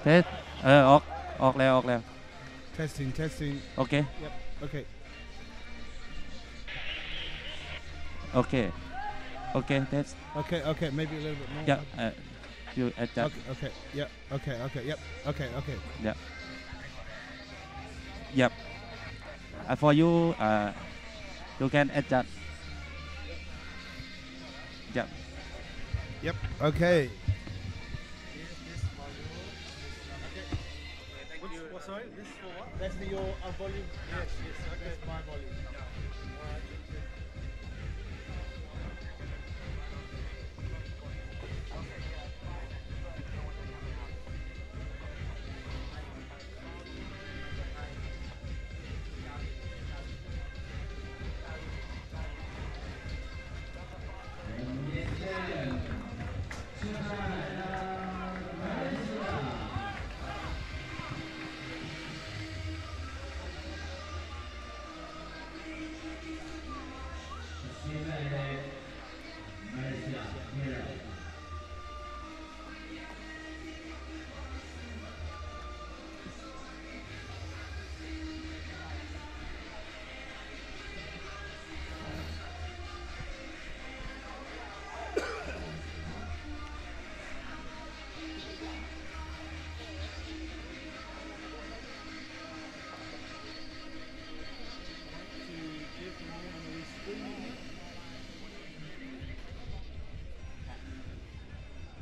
เทสออกแล้ว Testing. โอเค Yep. Okay. โอเคเทส Okay. Maybe a little bit more. yeah you adjust Okay. Yep. Okay. Yep. Okay. yep for you you can adjust yep Yep. Okay. Sorry, this for what? That's for your volume. Yes. Okay. That's my volume.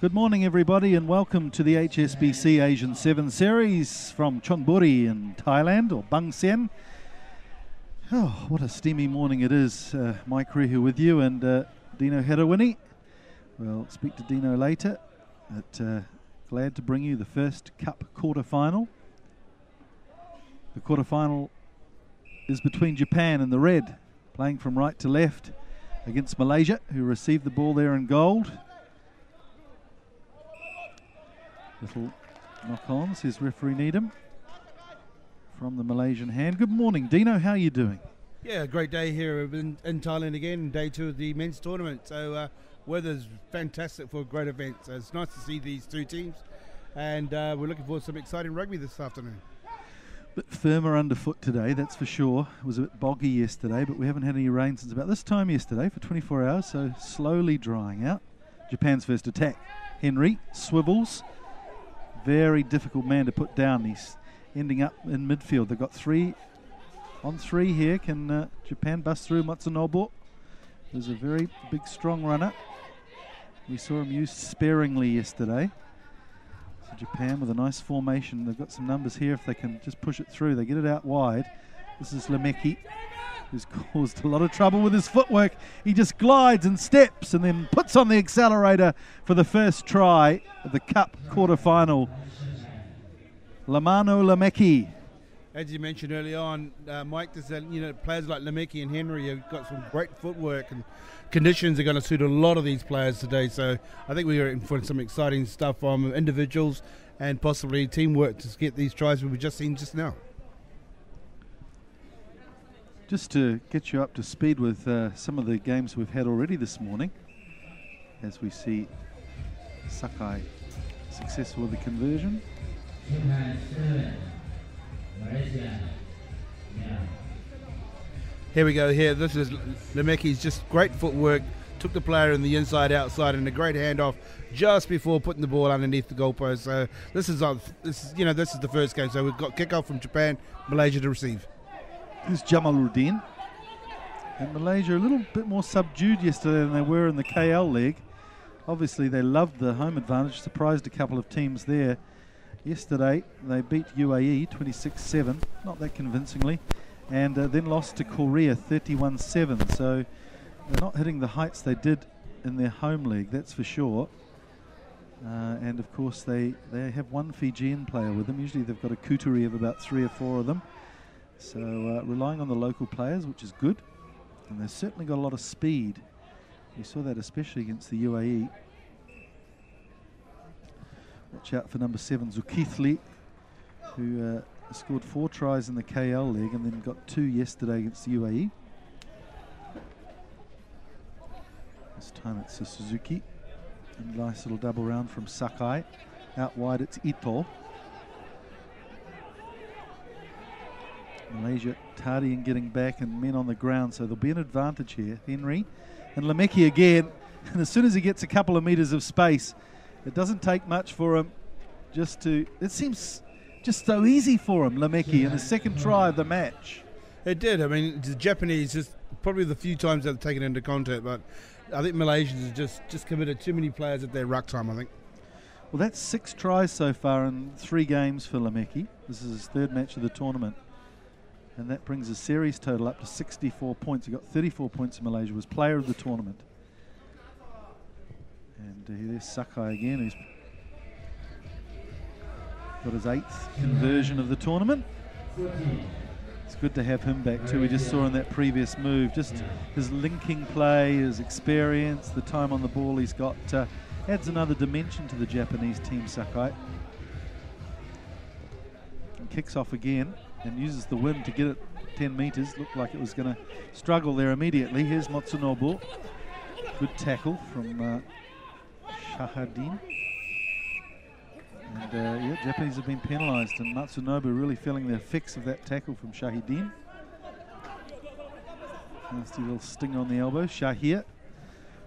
Good morning, everybody, and welcome to the HSBC Asian Sevens Series from Chonburi in Thailand, or Bang Sien. Oh, what a steamy morning it is. Mike here with you, and Dino Herawini. We'll speak to Dino later, but glad to bring you the first Cup quarter-final. The quarter-final is between Japan in the red, playing from right to left, against Malaysia, who received the ball there in gold. Little knock-on, says referee Needham, from the Malaysian hand. Good morning, Dino. How are you doing? Yeah, great day here in Thailand again, day 2 of the men's tournament. So weather's fantastic for a great event. So it's nice to see these two teams, and we're looking forward to some exciting rugby this afternoon. Bit firmer underfoot today, that's for sure. It was a bit boggy yesterday, but we haven't had any rain since about this time yesterday for 24 hours, so slowly drying out. Japan's first attack. Henry swivels. Very difficult man to put down. He's ending up in midfield. They've got 3 on 3 here. Can Japan bust through Matsunobu? There's a very big, strong runner. We saw him used sparingly yesterday. So Japan with a nice formation. They've got some numbers here. If they can just push it through, they get it out wide. This is Lemeki, who's caused a lot of trouble with his footwork. He just glides and steps and then puts on the accelerator for the first try of the Cup quarter-final. Lamano Lemeki. As you mentioned early on, Mike, there's players like Lemeki and Henry have got some great footwork, and conditions are going to suit a lot of these players today. So I think we're in for some exciting stuff from individuals and possibly teamwork to get these tries we've just seen just now. Just to get you up to speed with some of the games we've had already this morning, as we see Sakai successful with the conversion. Here we go here. This is Lemeki's just great footwork. Took the player in the inside outside and a great handoff just before putting the ball underneath the goalpost. So this is the first game. So we've got kickoff from Japan, Malaysia to receive. This is Jamaluddin. And Malaysia a little bit more subdued yesterday than they were in the KL leg. Obviously they loved the home advantage, surprised a couple of teams there. Yesterday they beat UAE 26-7, not that convincingly, and then lost to Korea 31-7. So they're not hitting the heights they did in their home league, that's for sure. And of course they have one Fijian player with them. Usually they've got a coterie of about 3 or 4 of them. So relying on the local players, which is good. And they've certainly got a lot of speed. We saw that especially against the UAE. Watch out for number 7, Zukithli, who scored 4 tries in the KL league and then got 2 yesterday against the UAE. This time it's a Suzuki. And nice little double round from Sakai. Out wide it's Ito. Malaysia tardy in getting back and men on the ground, so there'll be an advantage here. Henry and Lemeki again, and as soon as he gets a couple of metres of space, it doesn't take much for him it seems just so easy for him, Lemeki, in his second try of the match. It did. I mean, the Japanese, just probably the few times they've taken into contact, but I think Malaysians have just committed too many players at their ruck time, I think. Well, that's 6 tries so far in 3 games for Lemeki. This is his 3rd match of the tournament. And that brings his series total up to 64 points. He got 34 points in Malaysia, was player of the tournament. And there's Sakai again, who's got his 8th conversion of the tournament. It's good to have him back too. We just saw in that previous move, just his linking play, his experience, the time on the ball he's got, adds another dimension to the Japanese team, Sakai. And kicks off again and uses the wind to get it 10 metres. Looked like it was going to struggle there immediately. Here's Matsunobu. Good tackle from Shahadin. And Japanese have been penalised, and Matsunobu really feeling the effects of that tackle from Shahidin. Nasty little sting on the elbow. Shahir,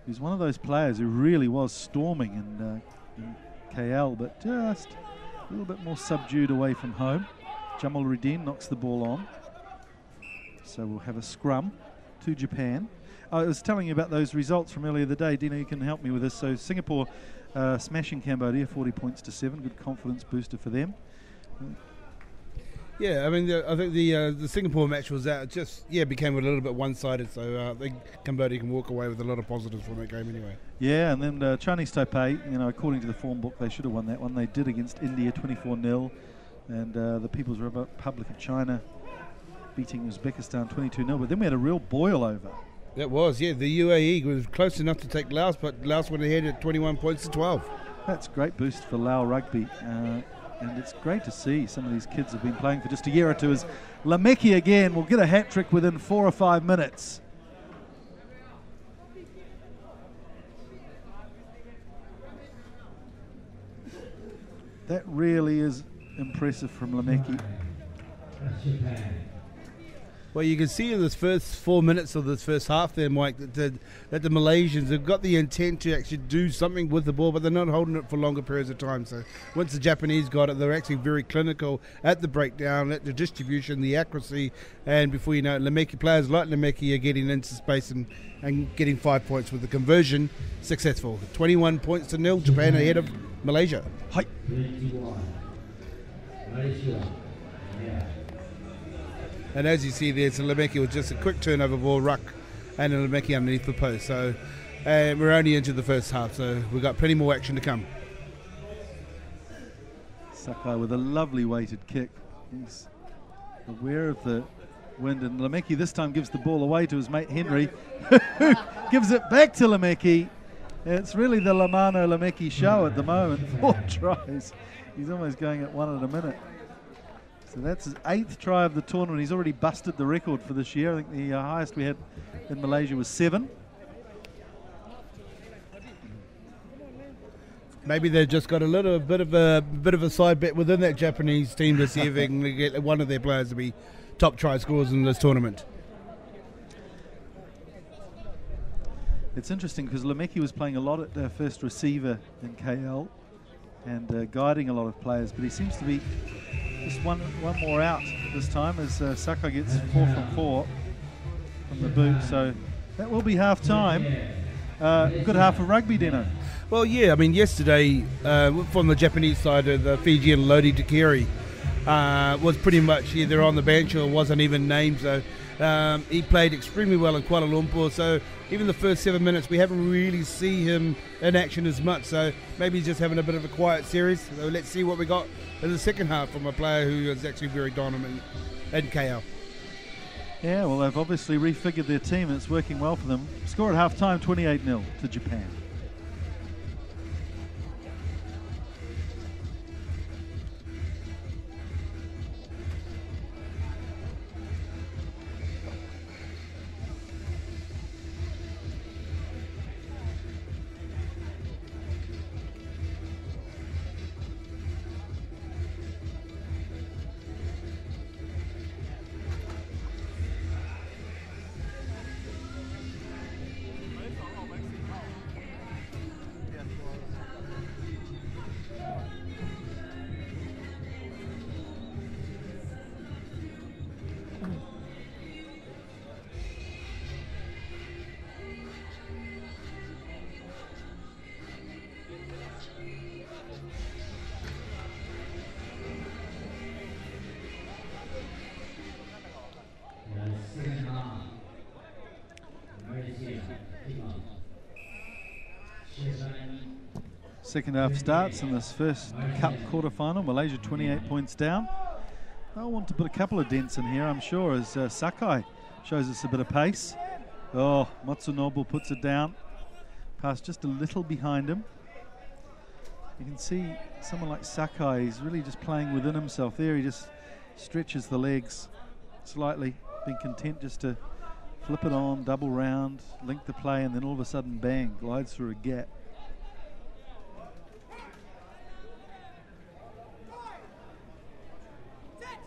who's one of those players who really was storming in KL, but just a little bit more subdued away from home. Jamal Ruddin knocks the ball on. So we'll have a scrum to Japan. I was telling you about those results from earlier the day. Dino, you can help me with this. So Singapore smashing Cambodia, 40 points to 7. Good confidence booster for them. Yeah, I mean, I think the Singapore match was became a little bit one-sided. So I think Cambodia can walk away with a lot of positives from that game anyway. Yeah, and then Chinese Taipei, according to the form book, they should have won that one. They did against India, 24-0, and the People's Republic of China beating Uzbekistan 22-0. But then we had a real boil over. That was, yeah. The UAE was close enough to take Laos, but Laos went ahead at 21 points to 12. That's a great boost for Lao Rugby. And it's great to see some of these kids have been playing for just a year or two. As Lemeki again will get a hat-trick within 4 or 5 minutes. That really is impressive from Lemeki. Well, you can see in this first 4 minutes of this first half there, Mike, that the Malaysians have got the intent to actually do something with the ball, but they're not holding it for longer periods of time. So once the Japanese got it, they're actually very clinical at the breakdown, at the distribution, the accuracy, and before you know it, Lemeki players like Lemeki are getting into space and getting 5 points with the conversion successful. 21 points to 0, Japan ahead of Malaysia. Hi. And as you see there, so Lemeki was just a quick turnover ball, ruck, and a Lemeki underneath the post. So we're only into the first half, so we've got plenty more action to come. Sakai with a lovely weighted kick. He's aware of the wind, and Lemeki this time gives the ball away to his mate Henry, who gives it back to Lemeki. It's really the Lamano Lemeki show at the moment. 4 tries. He's almost going at 1 at a minute. So that's his 8th try of the tournament. He's already busted the record for this year. I think the highest we had in Malaysia was 7. Maybe they've just got a little bit of a side bet within that Japanese team to see if they can get one of their players to be top try scorers in this tournament. It's interesting because Lemeki was playing a lot at first receiver in KL and guiding a lot of players, but he seems to be just one more out this time as Sakai gets 4 from 4 from the boot. So that will be half time. Good half of rugby, Dino. Well, yeah, I mean, yesterday from the Japanese side, the Fijian Lodi Takiri was pretty much either on the bench or wasn't even named. So he played extremely well in Kuala Lumpur. So even the first 7 minutes, we haven't really seen him in action as much. So maybe he's just having a bit of a quiet series. So let's see what we got in the second half from a player who is actually very dominant in KL. Yeah, well, they've obviously refigured their team and it's working well for them. Score at half-time, 28-0 to Japan. second half starts in this first Cup quarter-final. Malaysia 28 points down. They'll want to put a couple of dents in here, I'm sure, as Sakai shows us a bit of pace. Oh, Matsunobu puts it down. Pass just a little behind him. You can see someone like Sakai, he's really just playing within himself there. He just stretches the legs slightly, being content just to flip it on, double round, link the play, and then all of a sudden, bang, glides through a gap.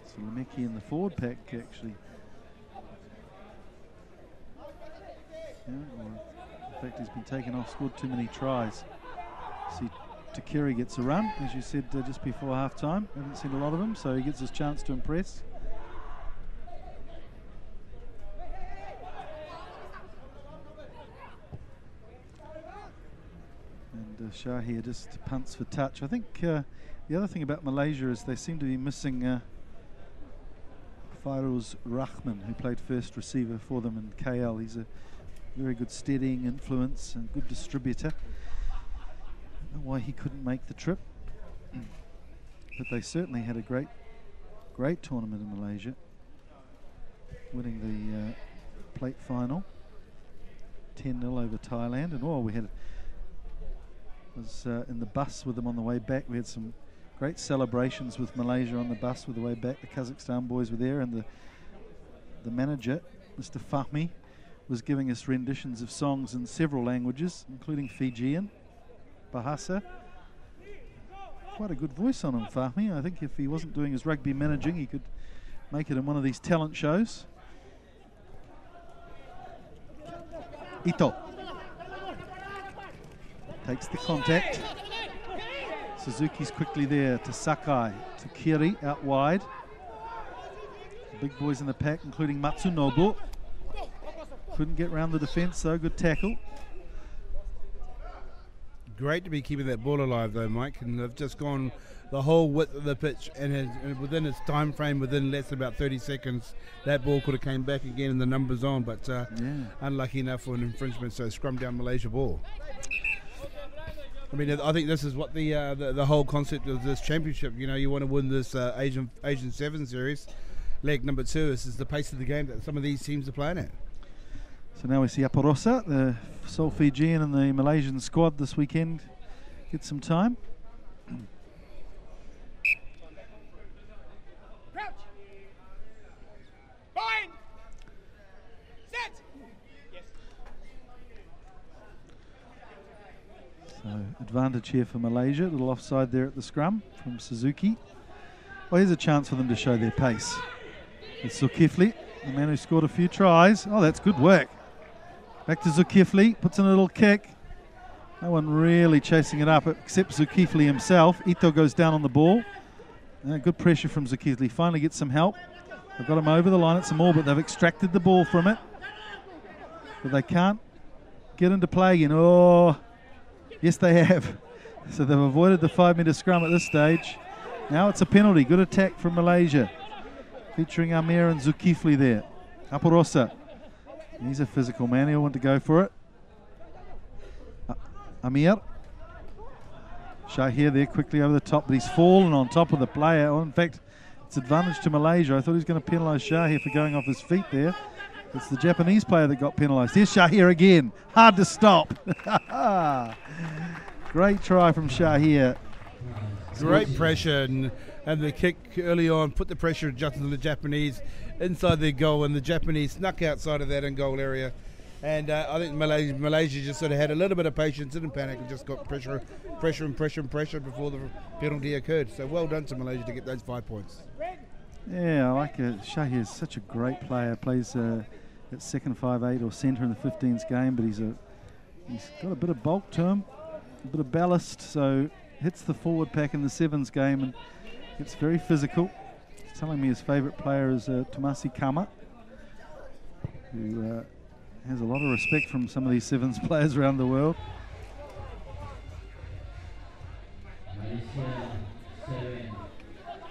So Lemeki in the forward pack, actually. Yeah, in fact, he's been taken off, scored too many tries. See, Takiri gets a run, as you said just before half-time. Haven't seen a lot of him, so he gets his chance to impress. And Shahir just punts for touch. I think the other thing about Malaysia is they seem to be missing Fairuz Rahman, who played first receiver for them in KL. He's a very good steadying influence and good distributor. I don't know why he couldn't make the trip, but they certainly had a great tournament in Malaysia, winning the plate final 10-0 over Thailand. And was in the bus with them on the way back. We had some great celebrations with Malaysia on the bus with the way back. The Kazakhstan boys were there, and the manager, Mr. Fahmi, was giving us renditions of songs in several languages, including Fijian, Bahasa. Quite a good voice on him, Fahmi. I think if he wasn't doing his rugby managing, he could make it in one of these talent shows. Ito takes the contact. Suzuki's quickly there to Sakai, to Kiri out wide. The big boys in the pack, including Matsunobu. Couldn't get round the defence, though. Good tackle. Great to be keeping that ball alive, though, Mike. And they've just gone the whole width of the pitch, and within its time frame, within less than about 30 seconds, that ball could have came back again and the numbers on. But unlucky enough for an infringement, so scrum down Malaysia ball. I mean, I think this is what the whole concept of this championship. You know, you want to win this Asian Sevens Series. Leg number 2. This is the pace of the game that some of these teams are playing at. So now we see Aparosa, the sole Fijian in the Malaysian squad this weekend, get some time. Crouch. Bind. Set. Yes. So advantage here for Malaysia. A little offside there at the scrum from Suzuki. Well, here's a chance for them to show their pace. It's Zulkifli, the man who scored a few tries. Oh, that's good work. Back to Zulkifli, puts in a little kick. No one really chasing it up except Zulkifli himself. Ito goes down on the ball. Good pressure from Zulkifli. Finally gets some help. They've got him over the line at some more, but they've extracted the ball from it. But they can't get into play again. Oh, yes they have. So they've avoided the 5-metre scrum at this stage. Now it's a penalty. Good attack from Malaysia, featuring Amir and Zulkifli there. Aparosa. He's a physical man. He'll want to go for it. Amir. Shahir there quickly over the top, but he's fallen on top of the player. Oh, in fact, it's advantage to Malaysia. I thought he was going to penalise Shahir for going off his feet there. It's the Japanese player that got penalised. Here's Shahir again. Hard to stop. Great try from Shahir. Great pressure, and the kick early on put the pressure just on the Japanese inside their goal, and the Japanese snuck outside of that in goal area. And I think Malaysia just sort of had a little bit of patience, didn't panic, and just got pressure before the penalty occurred. So well done to Malaysia to get those 5 points. Yeah, I like it. Shahir is such a great player. Plays at second 5'8" or centre in the 15s game, but he's got a bit of bulk to him, a bit of ballast, so hits the forward pack in the sevens game and gets very physical. He's telling me his favourite player is Tomasi Kama, who has a lot of respect from some of these sevens players around the world.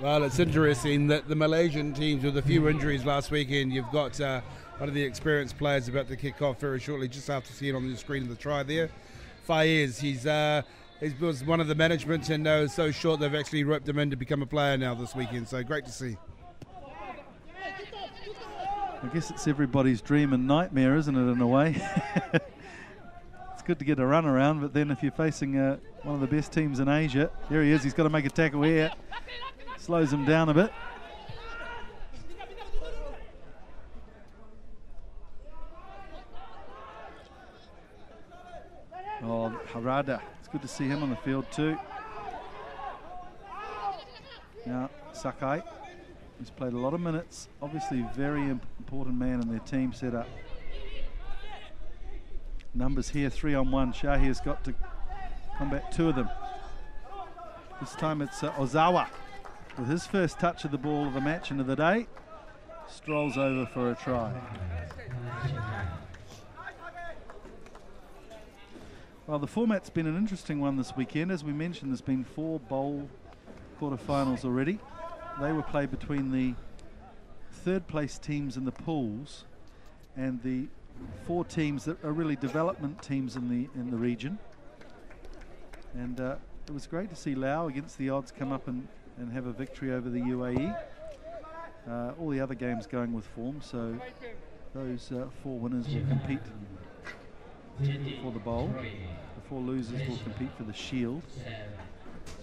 Well, it's interesting that the Malaysian teams with a few injuries last weekend, you've got one of the experienced players about to kick off very shortly, just after seeing on the screen of the try there. Faiz, He was one of the management, and they were so short they've actually roped him in to become a player now this weekend. So great to see. I guess it's everybody's dream and nightmare, isn't it, in a way? It's good to get a run around, but then if you're facing one of the best teams in Asia, there he is, he's got to make a tackle here. Slows him down a bit. Oh, Harada, it's good to see him on the field too. Now, Sakai, he's played a lot of minutes, obviously very important man in their team setup. Numbers here, 3-on-1. Shahir's got to combat 2 of them. This time it's Ozawa with his first touch of the ball of the match and of the day. Strolls over for a try. Well, the format's been an interesting one this weekend. As we mentioned, there's been 4 bowl quarterfinals already. They were played between the 3rd place teams in the pools and the 4 teams that are really development teams in the region. And it was great to see Laos against the odds come up and have a victory over the UAE. All the other games going with form, so those 4 winners will compete for the bowl. The 4 losers will compete for the shield.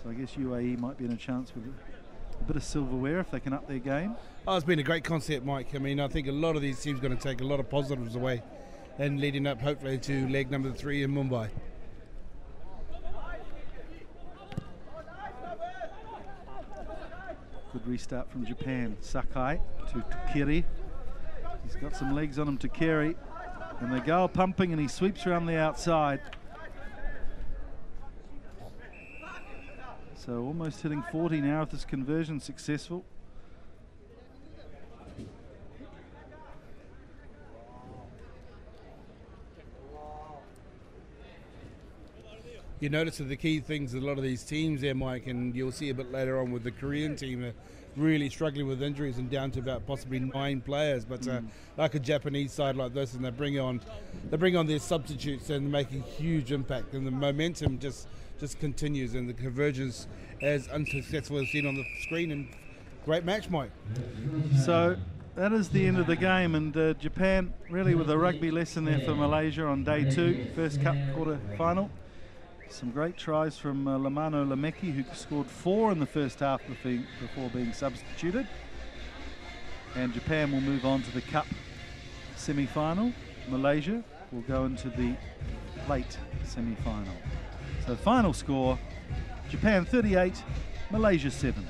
So I guess UAE might be in a chance with a bit of silverware if they can up their game. Oh, it's been a great concept, Mike. I mean, I think a lot of these teams are going to take a lot of positives away and leading up hopefully to leg number 3 in Mumbai. Good restart from Japan. Sakai to Takiri. He's got some legs on him, Takiri. And they go pumping and he sweeps around the outside. So almost hitting 40 now if this conversion successful. You notice that the key things that a lot of these teams there, Mike, and you'll see a bit later on with the Korean team, are really struggling with injuries and down to about possibly 9 players. But like a Japanese side like this, and they bring on their substitutes and make a huge impact, and the momentum just continues, and the convergence as unsuccessful as seen on the screen. And great match, Mike. So that is the end of the game, and Japan really with a rugby lesson there for Malaysia on day 2, first cup quarter final. Some great tries from Lamano Lameki, who scored 4 in the first half before being substituted. And Japan will move on to the cup semi-final. Malaysia will go into the plate semi-final. So final score, Japan 38, Malaysia 7.